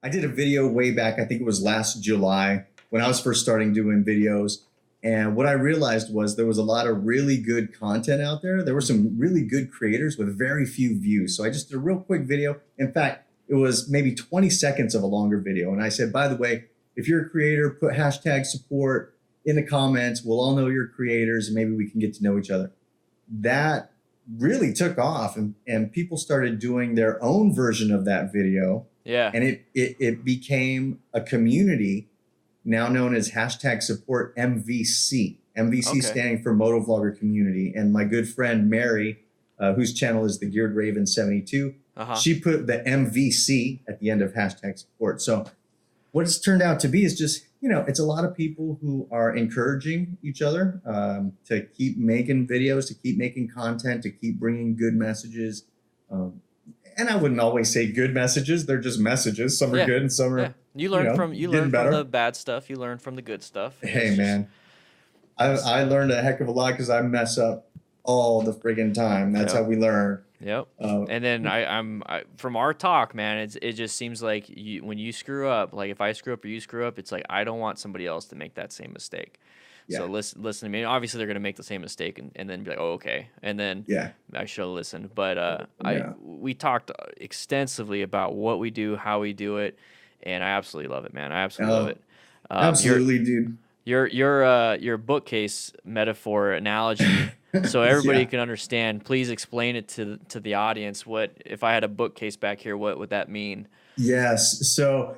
I did a video way back. I think it was last July when I was first starting doing videos. And what I realized was there was a lot of really good content out there. There were some really good creators with very few views. So I just did a real quick video. In fact, it was maybe 20 seconds of a longer video. And I said, by the way, if you're a creator, put hashtag support in the comments. We'll all know you're creators and maybe we can get to know each other. That really took off and people started doing their own version of that video. Yeah. And it became a community now known as hashtag support MVC. MVC standing for Motovlogger Community. And my good friend Mary, whose channel is the Geared Raven 72, she put the MVC at the end of hashtag support. So what it's turned out to be is just, it's a lot of people who are encouraging each other to keep making videos, to keep making content, to keep bringing good messages. And I wouldn't always say good messages. They're just messages. Some are good and some are, You learn from the bad stuff. You learn from the good stuff. Hey, man. I learned a heck of a lot because I mess up all the friggin' time. That's how we learn. Yep. And then I'm from our talk, man, it just seems like when you screw up, like if I screw up or you screw up, it's like I don't want somebody else to make that same mistake. Yeah. So listen to me. Obviously, they're going to make the same mistake and then be like, oh, okay. And then I should have listened. But we talked extensively about what we do, how we do it, and I absolutely love it, man. I absolutely love it. Absolutely, dude. Your bookcase metaphor analogy, so everybody can understand. Please explain it to the audience. What if I had a bookcase back here? What would that mean? Yes. So,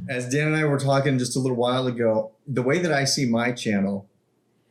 as Dan and I were talking just a little while ago, the way that I see my channel,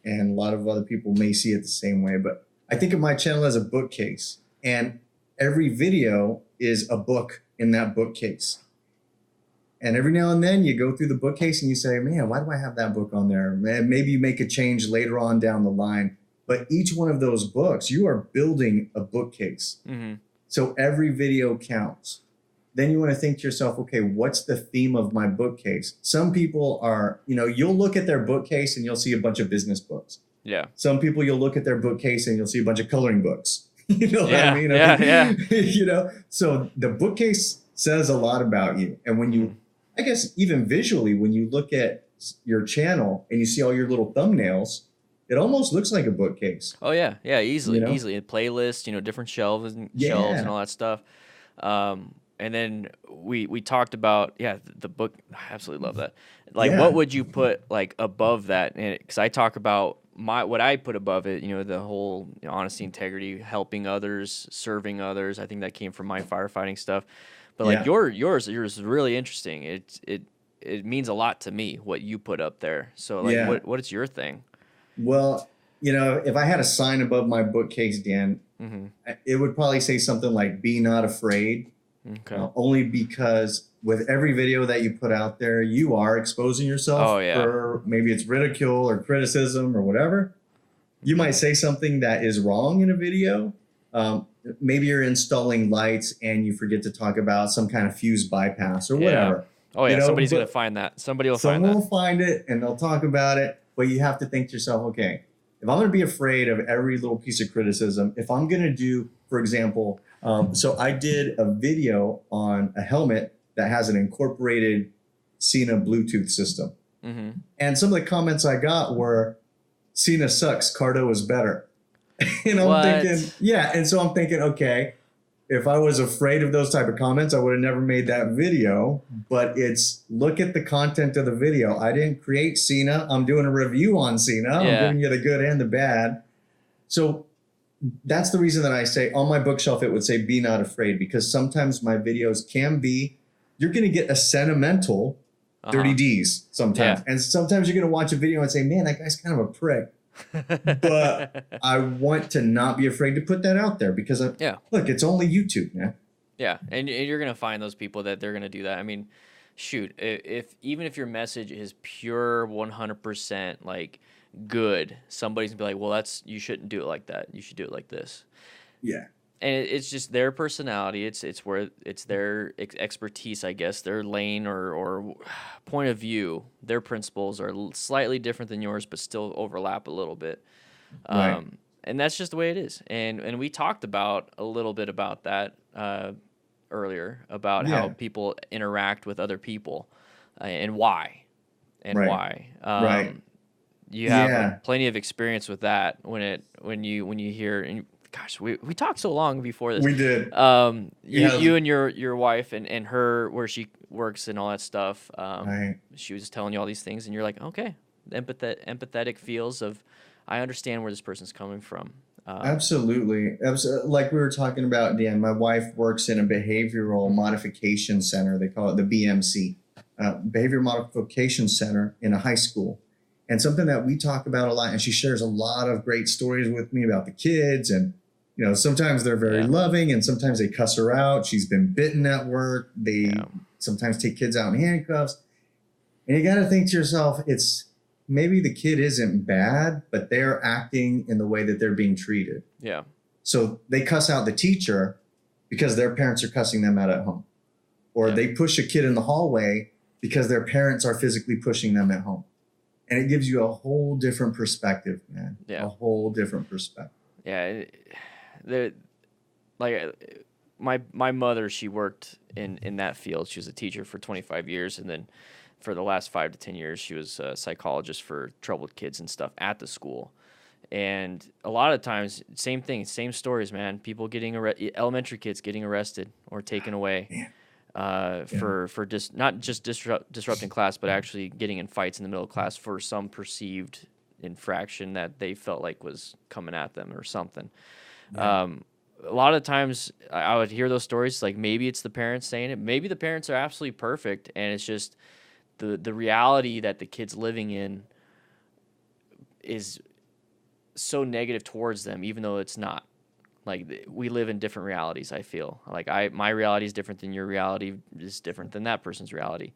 and a lot of other people may see it the same way, but I think of my channel as a bookcase, and every video is a book in that bookcase. And every now and then you go through the bookcase and you say, man, why do I have that book on there? Maybe you make a change later on down the line. But each one of those books, you are building a bookcase. Mm-hmm. So every video counts. Then you want to think to yourself, okay, what's the theme of my bookcase? Some people are, you'll look at their bookcase and you'll see a bunch of business books. Yeah. Some people you'll look at their bookcase and you'll see a bunch of coloring books. What I mean? Yeah. So the bookcase says a lot about you. And when you, I guess even visually, when you look at your channel and you see all your little thumbnails, it almost looks like a bookcase. Oh yeah, easily. A playlist, different shelves and all that stuff. And then we talked about the book. I absolutely love that. Like, what would you put like above that? Because I talk about what I put above it. The whole honesty, integrity, helping others, serving others. I think that came from my firefighting stuff. But like yours is really interesting. It means a lot to me what you put up there. So like, what is your thing? Well, if I had a sign above my bookcase, Dan, it would probably say something like, be not afraid. Okay. Only because with every video that you put out there, you are exposing yourself for maybe it's ridicule or criticism or whatever. You might say something that is wrong in a video. Maybe you're installing lights and you forget to talk about some kind of fuse bypass or whatever. Oh yeah, somebody's going to find that. Someone will find it and they'll talk about it. But you have to think to yourself, okay, if I'm going to be afraid of every little piece of criticism, if I'm going to do, for example, so I did a video on a helmet that has an incorporated Cena Bluetooth system. Mm-hmm. And some of the comments I got were, Cena sucks, Cardo is better. And I'm thinking, and so I'm thinking, okay, if I was afraid of those type of comments, I would have never made that video. But it's, look at the content of the video. I didn't create Cena. I'm doing a review on Cena. I'm giving you the good and the bad. So that's the reason that I say on my bookshelf, it would say, be not afraid, because sometimes my videos can be, you're going to get a sentimental Dirty D's sometimes. Yeah. And sometimes you're going to watch a video and say, man, that guy's kind of a prick. But I want to not be afraid to put that out there because look, it's only YouTube, man. Yeah, and you're gonna find those people that they're gonna do that. I mean, shoot, even if your message is pure 100% like good, somebody's gonna be like, well, you shouldn't do it like that. You should do it like this. Yeah. And it's just their personality. It's where it's their expertise, I guess, their lane or point of view. Their principles are slightly different than yours, but still overlap a little bit. And that's just the way it is. And we talked about a little bit about that earlier about how people interact with other people and why. Right. You have plenty of experience with that when you hear, and gosh, we talked so long before this. We did. You and your wife and her, where she works and all that stuff. Right. She was telling you all these things, and you're like, okay, empathetic feels of, I understand where this person's coming from. Absolutely. Like we were talking about, Dan, my wife works in a behavioral modification center. They call it the BMC, Behavior Modification Center in a high school. And something that we talk about a lot, and she shares a lot of great stories with me about the kids. And, sometimes they're very loving and sometimes they cuss her out. She's been bitten at work. They sometimes take kids out in handcuffs. And you got to think to yourself, it's maybe the kid isn't bad, but they're acting in the way that they're being treated. Yeah. So they cuss out the teacher because their parents are cussing them out at home. Or they push a kid in the hallway because their parents are physically pushing them at home. And it gives you a whole different perspective, man. Yeah. A whole different perspective. Yeah. My mother, she worked in that field. She was a teacher for 25 years. And then for the last 5 to 10 years, she was a psychologist for troubled kids and stuff at the school. And a lot of times, same thing, same stories, man. People getting elementary kids getting arrested or taken away for not just disrupting class, but actually getting in fights in the middle of class for some perceived infraction that they felt like was coming at them or something. Yeah. A lot of times I would hear those stories, like maybe it's the parents saying it, maybe the parents are absolutely perfect, and it's just the reality that the kid's living in is so negative towards them, even though it's not. Like, we live in different realities, I feel. Like, my reality is different than your reality is different than that person's reality.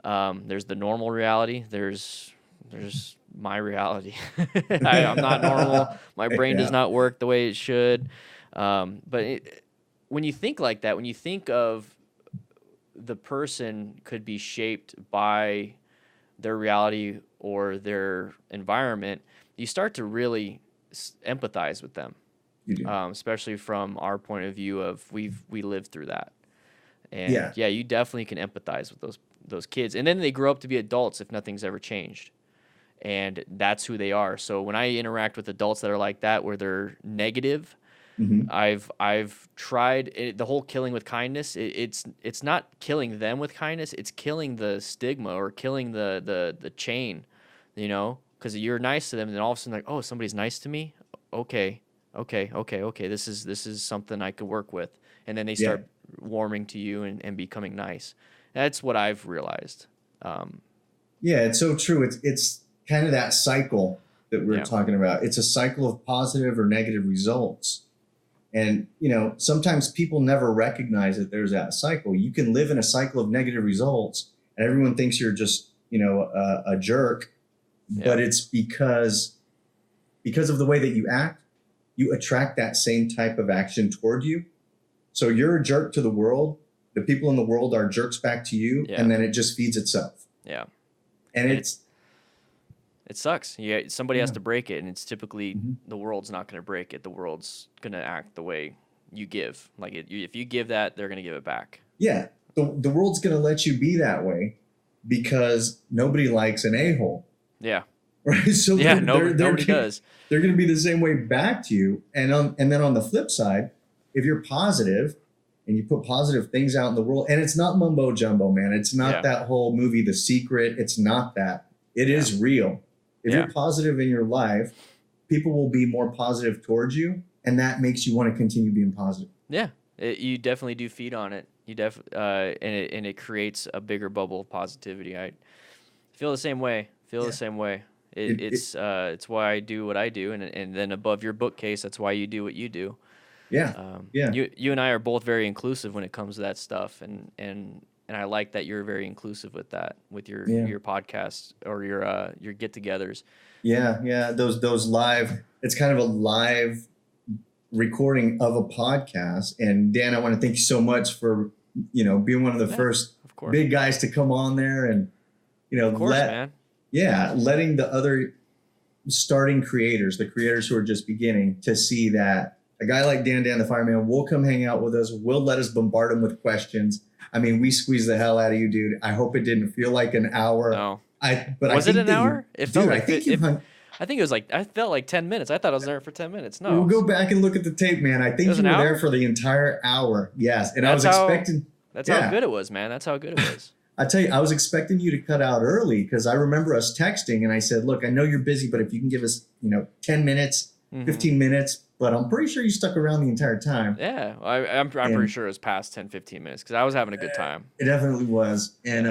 There's the normal reality. There's my reality. I'm not normal. My brain does not work the way it should. But when you think like that, when you think of the person could be shaped by their reality or their environment, you start to really empathize with them. You do. Especially from our point of view of we lived through that. And you definitely can empathize with those kids. And then they grow up to be adults if nothing's ever changed. And that's who they are. So when I interact with adults that are like that, where they're negative, I've tried the whole killing with kindness. It's not killing them with kindness. It's killing the stigma or killing the chain, because you're nice to them, and then all of a sudden, like, oh, somebody's nice to me. Okay. This is something I could work with, and then they start warming to you and becoming nice. That's what I've realized. It's so true. It's kind of that cycle that we're talking about. It's a cycle of positive or negative results. And, sometimes people never recognize that there's that cycle. You can live in a cycle of negative results and everyone thinks you're just, a jerk, but it's because of the way that you act, you attract that same type of action toward you. So you're a jerk to the world. The people in the world are jerks back to you. And then it just feeds itself. Yeah. And it sucks. Somebody has to break it, and it's typically the world's not going to break it. The world's going to act the way you give. Like, if you give that, they're going to give it back. Yeah, the world's going to let you be that way because nobody likes an a-hole. Yeah. Right. So nobody does. They're going to be the same way back to you. And then on the flip side, if you're positive and you put positive things out in the world, and it's not mumbo jumbo, man. It's not that whole movie, The Secret. It's not that. It is real. If you're positive in your life, people will be more positive towards you, and that makes you want to continue being positive. Yeah, you definitely do feed on it. And it creates a bigger bubble of positivity. I feel the same way. The same way. It's why I do what I do, and then above your bookcase, that's why you do what you do. Yeah. You and I are both very inclusive when it comes to that stuff, and I like that you're very inclusive with that, with your podcasts or your get-togethers. Yeah. Those live. It's kind of a live recording of a podcast. And Dan, I want to thank you so much for being one of the first big guys to come on there, and man. Letting the other starting creators, the creators who are just beginning, to see that a guy like Dan the Fireman will come hang out with us. We'll let us bombard him with questions. I mean, we squeeze the hell out of you, dude. I hope it didn't feel like an hour. No. But was I it think an hour? It felt like I think it was like I felt like 10 minutes. I thought I was there for 10 minutes. No. We'll go back and look at the tape, man. I think you were there for the entire hour. Yes, and that's I was expecting. That's how good it was, man. That's how good it was. I tell you, I was expecting you to cut out early because I remember us texting, and I said, "Look, I know you're busy, but if you can give us, 10 minutes, 15 minutes." But I'm pretty sure you stuck around the entire time. Yeah, I'm pretty sure it was past 10, 15 minutes because I was having a good time. It definitely was, and